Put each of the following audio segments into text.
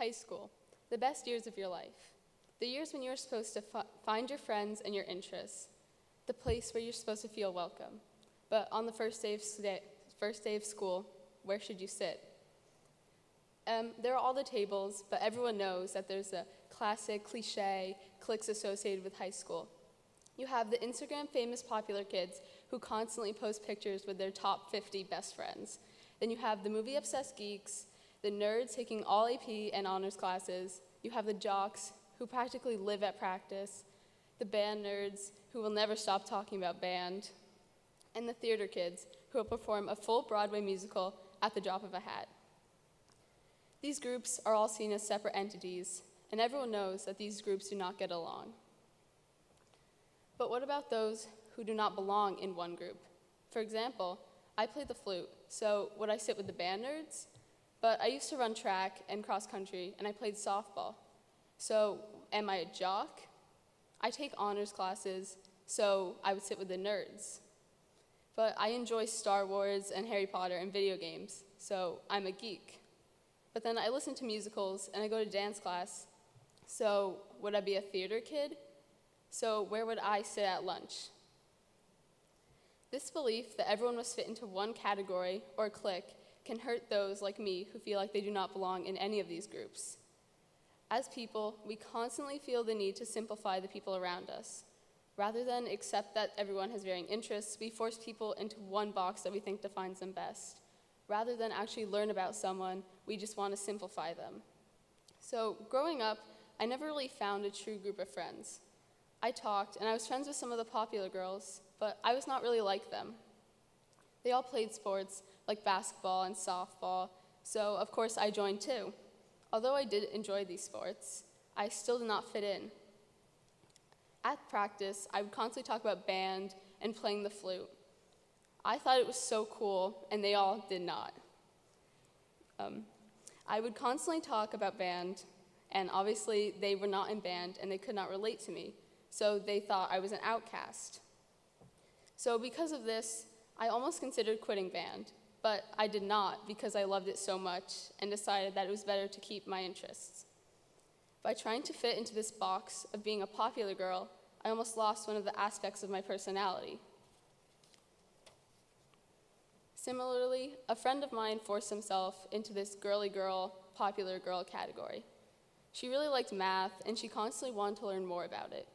High school, the best years of your life. The years when you're supposed to find your friends and your interests. The place where you're supposed to feel welcome. But on the first day of school, where should you sit? There are all the tables, but everyone knows that there's a classic, cliche cliques associated with high school. You have the Instagram famous popular kids who constantly post pictures with their top 50 best friends. Then you have the movie obsessed geeks, the nerds taking all AP and honors classes. You have the jocks who practically live at practice, the band nerds who will never stop talking about band, and the theater kids who will perform a full Broadway musical at the drop of a hat. These groups are all seen as separate entities, and everyone knows that these groups do not get along. But what about those who do not belong in one group? For example, I play the flute, so would I sit with the band nerds? But I used to run track and cross country, and I played softball. So am I a jock? I take honors classes, so I would sit with the nerds. But I enjoy Star Wars and Harry Potter and video games, so I'm a geek. But then I listen to musicals and I go to dance class, so would I be a theater kid? So where would I sit at lunch? This belief that everyone must fit into one category or clique can hurt those like me who feel like they do not belong in any of these groups. As people, we constantly feel the need to simplify the people around us. Rather than accept that everyone has varying interests, we force people into one box that we think defines them best. Rather than actually learn about someone, we just want to simplify them. So growing up, I never really found a true group of friends. I talked, and I was friends with some of the popular girls, but I was not really like them. They all played sports like basketball and softball, so of course I joined too. Although I did enjoy these sports, I still did not fit in. At practice, I would constantly talk about band and playing the flute. I thought it was so cool, and they all did not. I would constantly talk about band, and obviously they were not in band, and they could not relate to me, so they thought I was an outcast. So because of this, I almost considered quitting band, but I did not because I loved it so much and decided that it was better to keep my interests. By trying to fit into this box of being a popular girl, I almost lost one of the aspects of my personality. Similarly, a friend of mine forced himself into this girly girl, popular girl category. She really liked math, and she constantly wanted to learn more about it.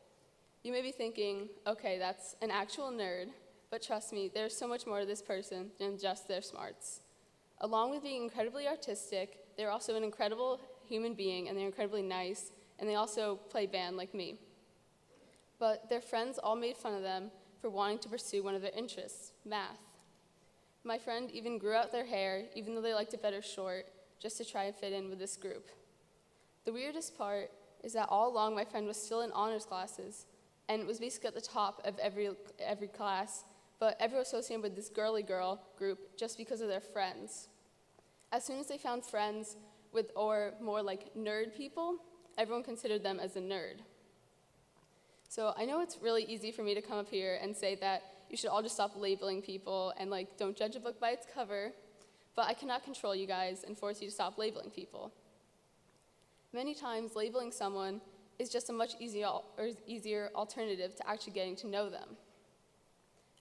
You may be thinking, okay, that's an actual nerd, but trust me, there's so much more to this person than just their smarts. Along with being incredibly artistic, they're also an incredible human being, and they're incredibly nice, and they also play band like me. But their friends all made fun of them for wanting to pursue one of their interests, math. My friend even grew out their hair, even though they liked it better short, just to try and fit in with this group. The weirdest part is that all along my friend was still in honors classes, and was basically at the top of every class, but everyone associated with this girly girl group just because of their friends. As soon as they found friends with or more like nerd people, everyone considered them as a nerd. So I know it's really easy for me to come up here and say that you should all just stop labeling people and don't judge a book by its cover, but I cannot control you guys and force you to stop labeling people. Many times labeling someone is just a much easier alternative to actually getting to know them.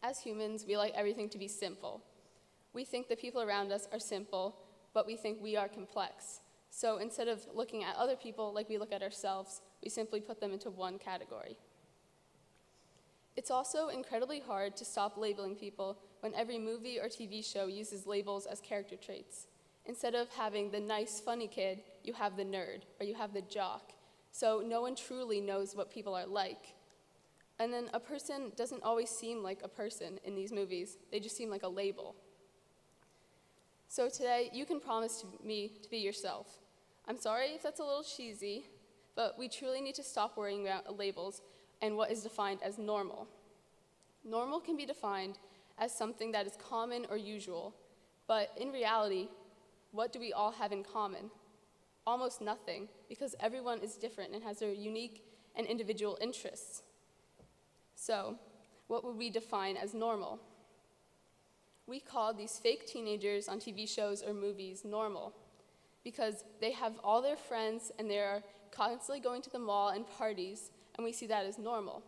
As humans, we like everything to be simple. We think the people around us are simple, but we think we are complex. So instead of looking at other people like we look at ourselves, we simply put them into one category. It's also incredibly hard to stop labeling people when every movie or TV show uses labels as character traits. Instead of having the nice, funny kid, you have the nerd, or you have the jock. So no one truly knows what people are like. And then a person doesn't always seem like a person in these movies. They just seem like a label. So today, you can promise me to be yourself. I'm sorry if that's a little cheesy, but we truly need to stop worrying about labels and what is defined as normal. Normal can be defined as something that is common or usual, but in reality, what do we all have in common? Almost nothing, because everyone is different and has their unique and individual interests. So, what would we define as normal? We call these fake teenagers on TV shows or movies normal. because they have all their friends and they're constantly going to the mall and parties, and we see that as normal.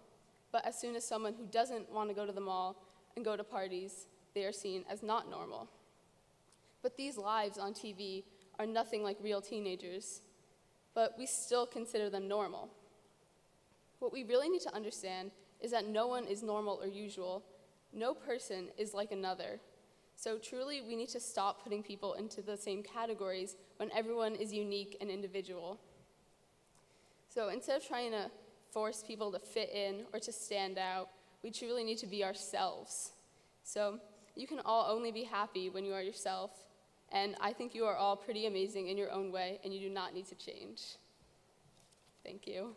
But as soon as someone who doesn't want to go to the mall and go to parties, they are seen as not normal. But these lives on TV are nothing like real teenagers, but we still consider them normal. What we really need to understand is that no one is normal or usual. No person is like another. So truly, we need to stop putting people into the same categories when everyone is unique and individual. So instead of trying to force people to fit in or to stand out, we truly need to be ourselves. So you can all only be happy when you are yourself, and I think you are all pretty amazing in your own way, and you do not need to change. Thank you.